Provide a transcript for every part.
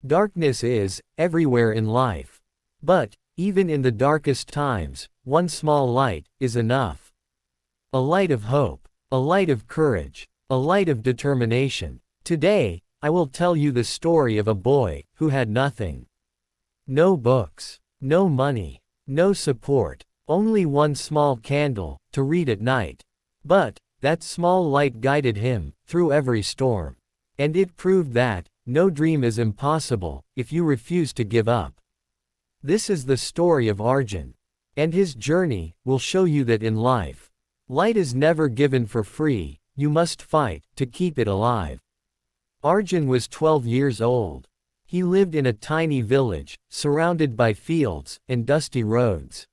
Darkness is everywhere in life. But, even in the darkest times, one small light is enough. A light of hope, a light of courage, a light of determination. Today, I will tell you the story of a boy who had nothing. No books, no money, no support, only one small candle to read at night. But, that small light guided him through every storm. And it proved that no dream is impossible if you refuse to give up. This is the story of Arjun. And his journey will show you that in life, light is never given for free, you must fight to keep it alive. Arjun was 12 years old. He lived in a tiny village, surrounded by fields and dusty roads.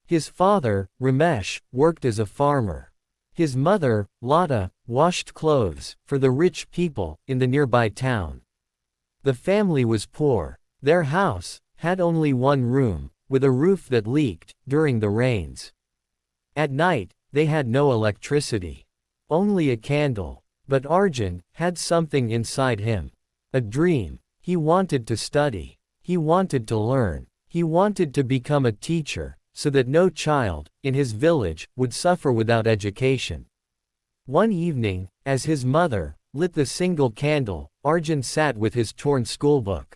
His father, Ramesh, worked as a farmer. His mother, Lata, washed clothes for the rich people in the nearby town. The family was poor. Their house had only one room, with a roof that leaked during the rains. At night, they had no electricity. Only a candle. But Arjun had something inside him. A dream. He wanted to study. He wanted to learn. He wanted to become a teacher, so that no child in his village would suffer without education. One evening, as his mother lit the single candle, Arjun sat with his torn schoolbook.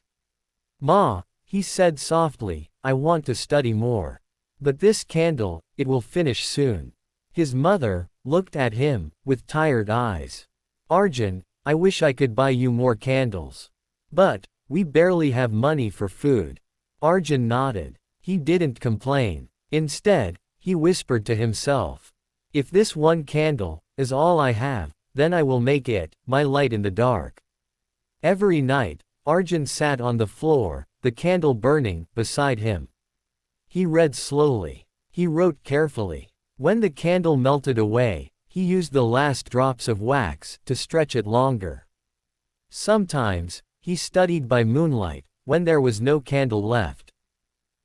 "Ma," he said softly, "I want to study more. But this candle, it will finish soon." His mother looked at him with tired eyes. "Arjun, I wish I could buy you more candles. But we barely have money for food." Arjun nodded. He didn't complain. Instead, he whispered to himself, "If this one candle is all I have, then I will make it my light in the dark." Every night, Arjun sat on the floor, the candle burning beside him. He read slowly. He wrote carefully. When the candle melted away, he used the last drops of wax to stretch it longer. Sometimes, he studied by moonlight, when there was no candle left.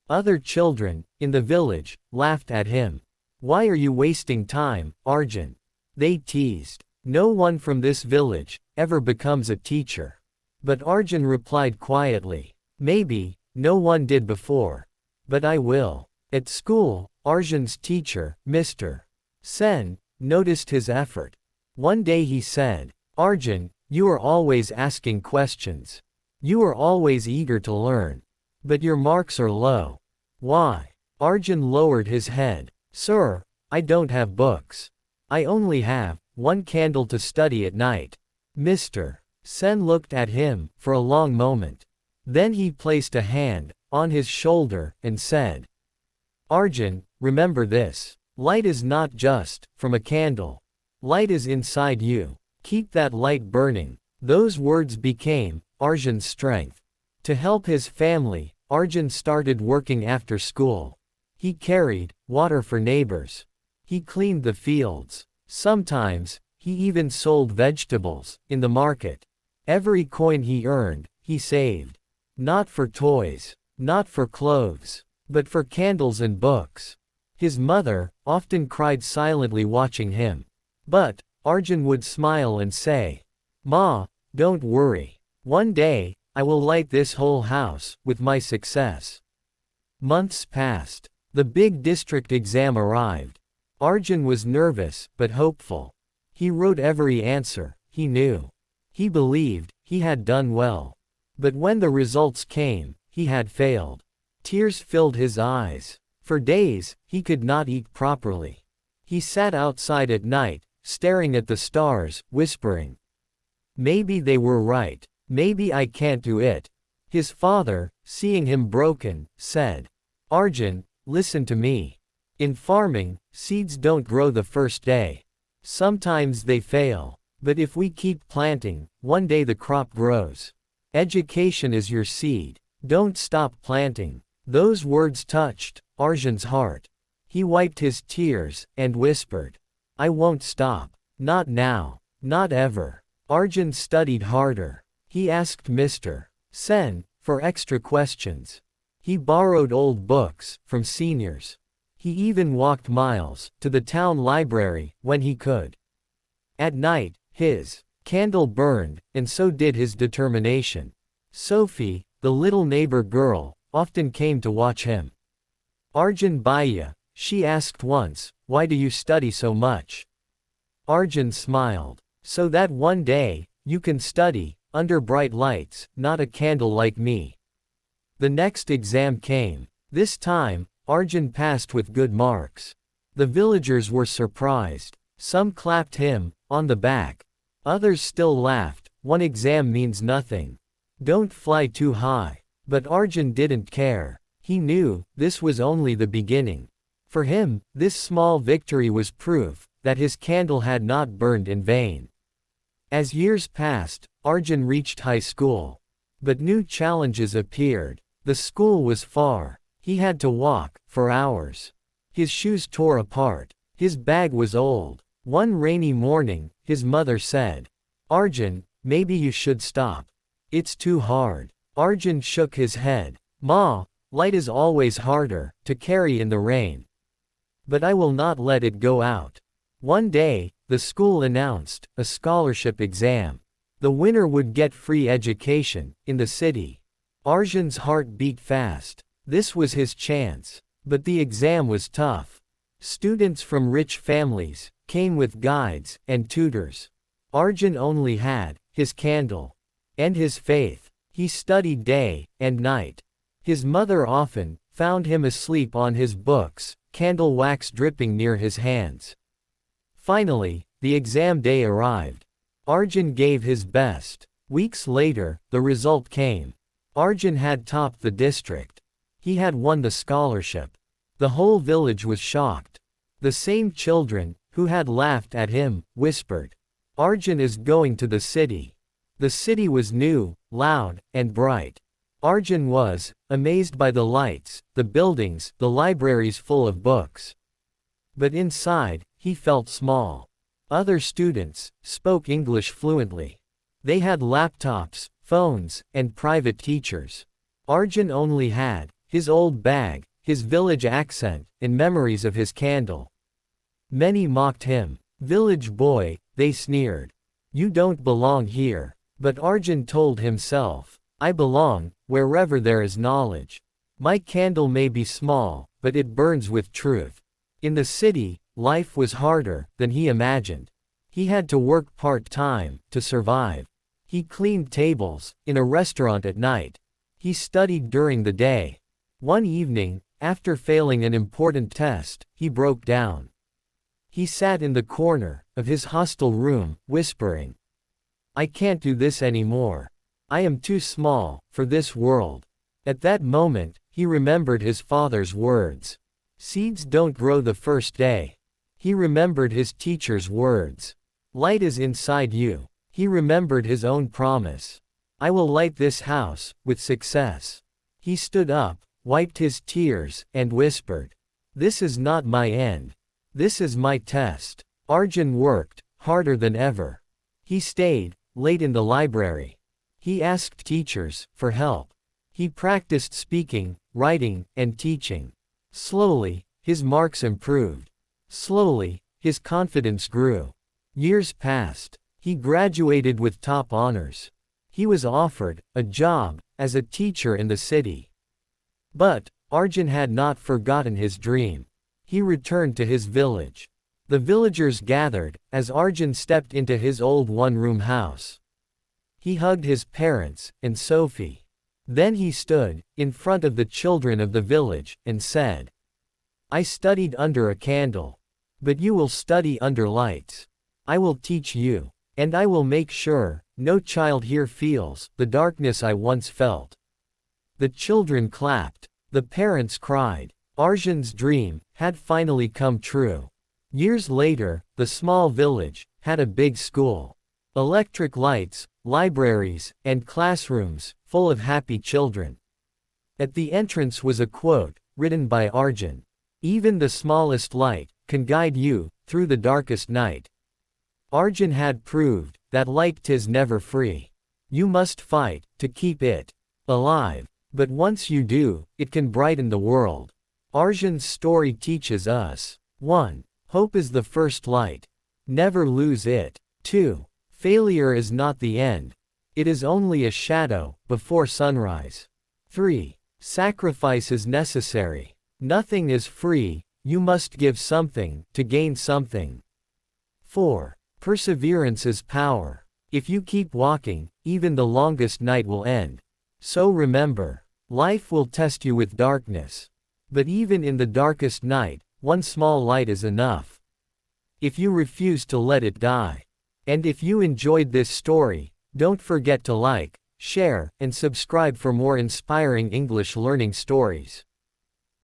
Other children in the village laughed at him. "Why are you wasting time, Arjun?" they teased. "No one from this village ever becomes a teacher." But Arjun replied quietly, "Maybe no one did before. But I will." At school, Arjun's teacher, Mr. Sen, noticed his effort. One day he said, "Arjun, you are always asking questions. You are always eager to learn. But your marks are low. Why?" Arjun lowered his head. "Sir, I don't have books. I only have one candle to study at night." Mr. Sen looked at him for a long moment. Then he placed a hand on his shoulder and said, "Arjun, remember this. Light is not just from a candle. Light is inside you. Keep that light burning." Those words became Arjun's strength. To help his family, Arjun started working after school. He carried water for neighbors. He cleaned the fields. Sometimes, he even sold vegetables in the market. Every coin he earned, he saved. Not for toys, not for clothes, but for candles and books. His mother often cried silently watching him. But Arjun would smile and say, "Ma, don't worry. One day, I will light this whole house with my success." Months passed. The big district exam arrived. Arjun was nervous but hopeful. He wrote every answer he knew. He believed he had done well. But when the results came, he had failed. Tears filled his eyes. For days, he could not eat properly. He sat outside at night, staring at the stars, whispering, "Maybe they were right. Maybe I can't do it." His father, seeing him broken, said, "Arjun, listen to me. In farming, seeds don't grow the first day. Sometimes they fail. But if we keep planting, one day the crop grows. Education is your seed. Don't stop planting." Those words touched Arjun's heart. He wiped his tears and whispered, "I won't stop. Not now. Not ever." Arjun studied harder. He asked Mr. Sen for extra questions. He borrowed old books from seniors. He even walked miles to the town library when he could. At night, his candle burned, and so did his determination. Sophie, the little neighbor girl, often came to watch him. Arjun Bhaiya, she asked once, why do you study so much? Arjun smiled. So that one day, you can study, under bright lights, not a candle like me. The next exam came. This time, Arjun passed with good marks. The villagers were surprised. Some clapped him, on the back. Others still laughed, one exam means nothing. Don't fly too high. But Arjun didn't care. He knew, this was only the beginning. For him, this small victory was proof that his candle had not burned in vain. As years passed, Arjun reached high school. But new challenges appeared. The school was far. He had to walk, for hours. His shoes tore apart. His bag was old. One rainy morning, his mother said, Arjun, maybe you should stop. It's too hard. Arjun shook his head. Ma, light is always harder to carry in the rain. But I will not let it go out. One day, the school announced a scholarship exam. The winner would get free education in the city. Arjun's heart beat fast. This was his chance. But the exam was tough. Students from rich families came with guides and tutors. Arjun only had his candle and his faith. He studied day and night. His mother often found him asleep on his books, candle wax dripping near his hands. Finally, the exam day arrived. Arjun gave his best. Weeks later, the result came. Arjun had topped the district. He had won the scholarship. The whole village was shocked. The same children, who had laughed at him, whispered, Arjun is going to the city. The city was new, loud, and bright. Arjun was amazed by the lights, the buildings, the libraries full of books. But inside, he felt small. Other students spoke English fluently. They had laptops, phones, and private teachers. Arjun only had his old bag, his village accent, and memories of his candle. Many mocked him. Village boy, they sneered. You don't belong here. But Arjun told himself, I belong wherever there is knowledge. My candle may be small, but it burns with truth. In the city, life was harder than he imagined. He had to work part-time to survive. He cleaned tables in a restaurant at night. He studied during the day. One evening, after failing an important test, he broke down. He sat in the corner of his hostel room, whispering, I can't do this anymore. I am too small for this world. At that moment, he remembered his father's words. Seeds don't grow the first day. He remembered his teacher's words. Light is inside you. He remembered his own promise. I will light this house with success. He stood up, wiped his tears, and whispered, This is not my end. This is my test. Arjun worked harder than ever. He stayed late in the library. He asked teachers for help. He practiced speaking, writing, and teaching. Slowly, his marks improved. Slowly, his confidence grew. Years passed. He graduated with top honors. He was offered a job as a teacher in the city. But Arjun had not forgotten his dream. He returned to his village. The villagers gathered as Arjun stepped into his old one-room house. He hugged his parents and Sophie. Then he stood in front of the children of the village and said, I studied under a candle. But you will study under lights. I will teach you. And I will make sure no child here feels the darkness I once felt. The children clapped. The parents cried. Arjun's dream had finally come true. Years later, the small village had a big school. Electric lights, libraries, and classrooms full of happy children. At the entrance was a quote written by Arjun. Even the smallest light can guide you through the darkest night. Arjun had proved that light 'tis never free. You must fight to keep it alive. But once you do, it can brighten the world. Arjun's story teaches us 1. Hope is the first light. Never lose it. 2. Failure is not the end. It is only a shadow, before sunrise. 3. Sacrifice is necessary. Nothing is free, you must give something, to gain something. 4. Perseverance is power. If you keep walking, even the longest night will end. So remember, life will test you with darkness. But even in the darkest night, one small light is enough. If you refuse to let it die. And if you enjoyed this story, don't forget to like, share, and subscribe for more inspiring English learning stories.